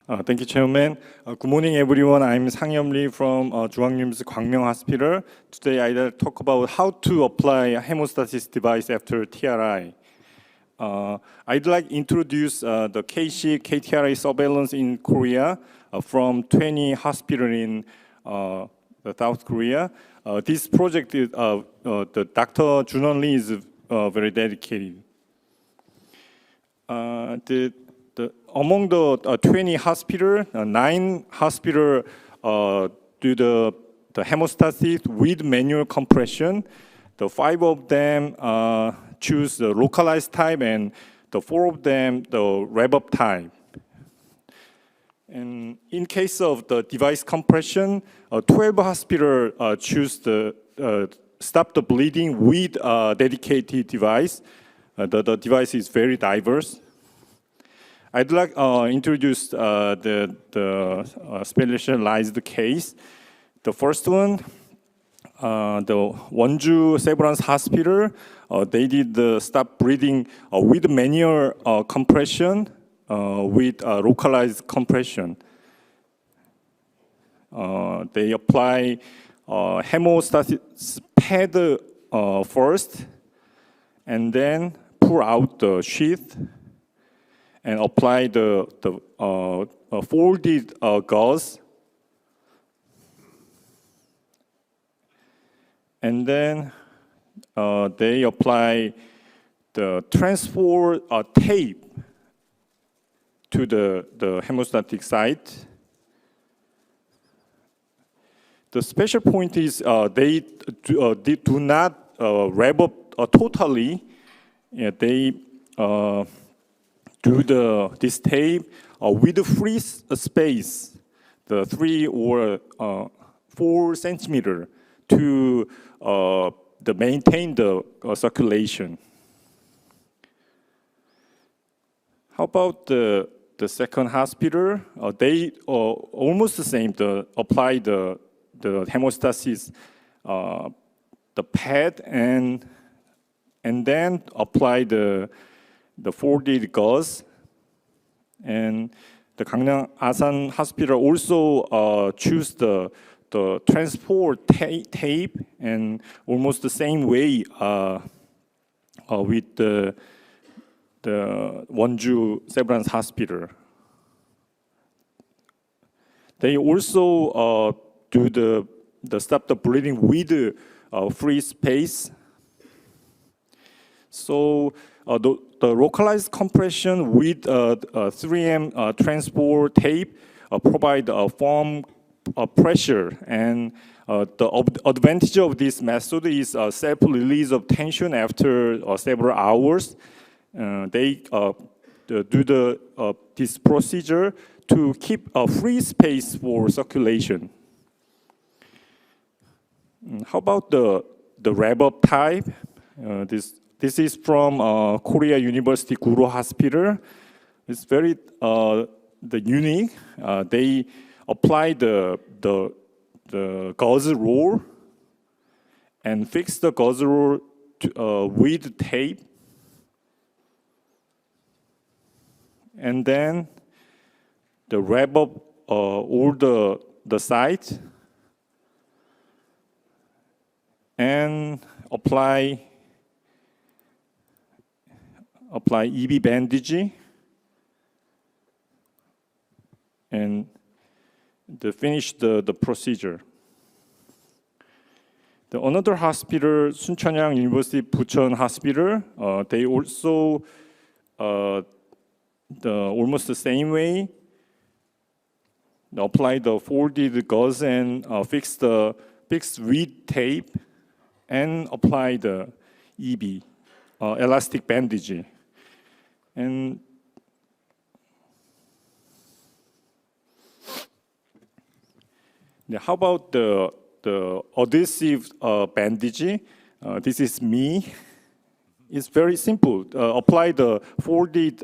Thank you, Chairman. Good morning, everyone. I'm Sang-Yeom Lee from Jungwon Gwangmyeong Hospital. Today, I'll talk about how to apply a hemostasis device after TRI. I'd like to introduce the KC KTRI surveillance in Korea from 20 hospitals in South Korea. This project is the Dr. Junwon Lee is very dedicated. Among the 20 hospitals, 9 hospitals do the hemostasis with manual compression. The 5 of them choose the localized type, and the 4 of them the rev-up type. And in case of the device compression, 12 hospitals choose the stop the bleeding with a dedicated device. The device is very diverse. I'd like to introduce the specialized case. The first one, the Wonju Severance Hospital, they did the stop breathing with manual compression with localized compression. They apply hemostasis pad first, and then pull out the sheath and apply the folded gauze, and then they apply the transport tape to the hemostatic site. The special point is they do not rev up totally. Yeah, they do this tape with the free space, the 3 or 4 centimeter to maintain the circulation. How about the second hospital? They almost the same. Apply the hemostasis, the pad, and then apply the folded gauze. And the Gangneung Asan Hospital also choose the transport tape, and almost the same way with the Wonju Severance Hospital. They also do the stop the bleeding with free space. So the localized compression with 3M transport tape provide a firm pressure, and the advantage of this method is self-release of tension after several hours. They do this procedure to keep a free space for circulation. How about the rev-up type? This is from Korea University Guru Hospital. It's very unique. They apply the gauze roll and fix the gauze roll with tape, and then the rev up all the site and apply EB bandage and finish the procedure. Another hospital, Suncheongyang University Bucheon Hospital, they also almost the same way. They apply the folded gauze and fix with tape and apply the EB elastic bandage. And how about the adhesive bandage? This is me. It's very simple. Apply the folded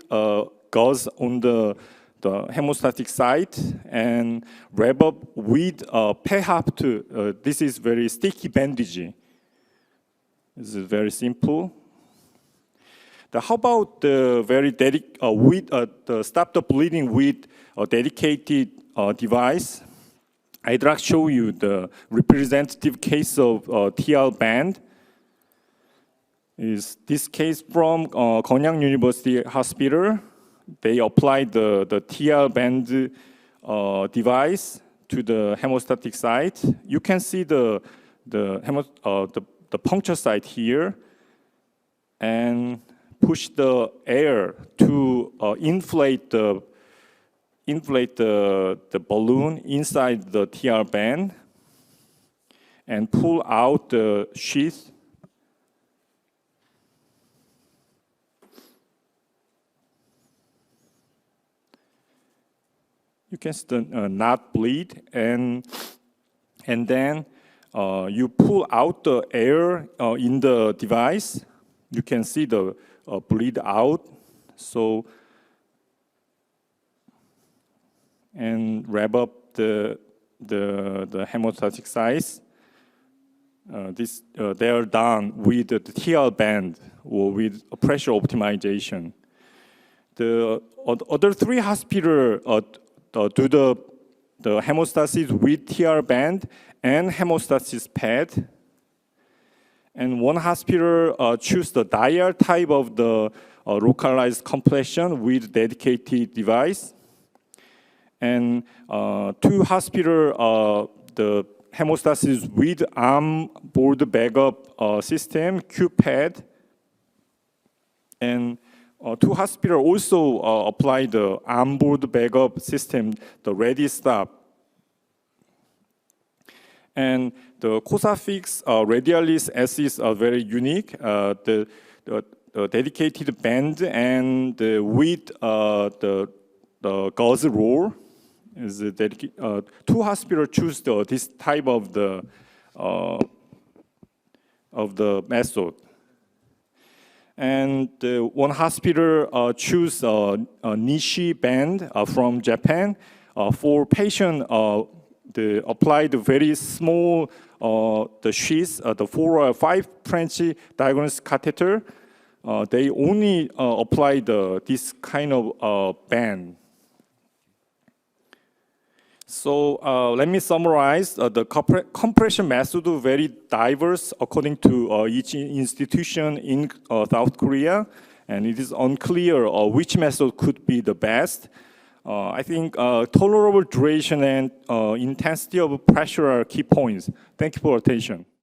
gauze on the hemostatic site and wrap up with PEHAPT. This is very sticky bandage. This is very simple. How about the the stop the bleeding with a dedicated device? I'd like to show you the representative case of TL band. Is this case from Gyeongyang University Hospital? They applied the TL band device to the hemostatic site. You can see the puncture site here, and push the air to inflate the balloon inside the TR band and pull out the sheath. You can still not bleed, and then you pull out the air in the device. You can see the bleed out. So, and wrap up the hemostatic size. They are done with the TL band or with pressure optimization. The other 3 hospitals do the hemostasis with TR band and hemostasis pad. And 1 hospital choose the dial type of the localized compression with dedicated device. And 2 hospital the hemostasis with arm board backup system, Q-pad. And 2 hospitals also apply the onboard backup system, the ready stop. And the Cosafix radialis assays are very unique. The dedicated band and with the gauze roll is dedicated. 2 hospitals choose this type of the method. And 1 hospital choose a Nishi band from Japan for patient. They apply the very small the sheath, the 4 or 5 French diagnostic catheter. They only apply this kind of band. So let me summarize. The compression method is very diverse according to each institution in South Korea, and it is unclear which method could be the best. I think tolerable duration and intensity of pressure are key points. Thank you for attention.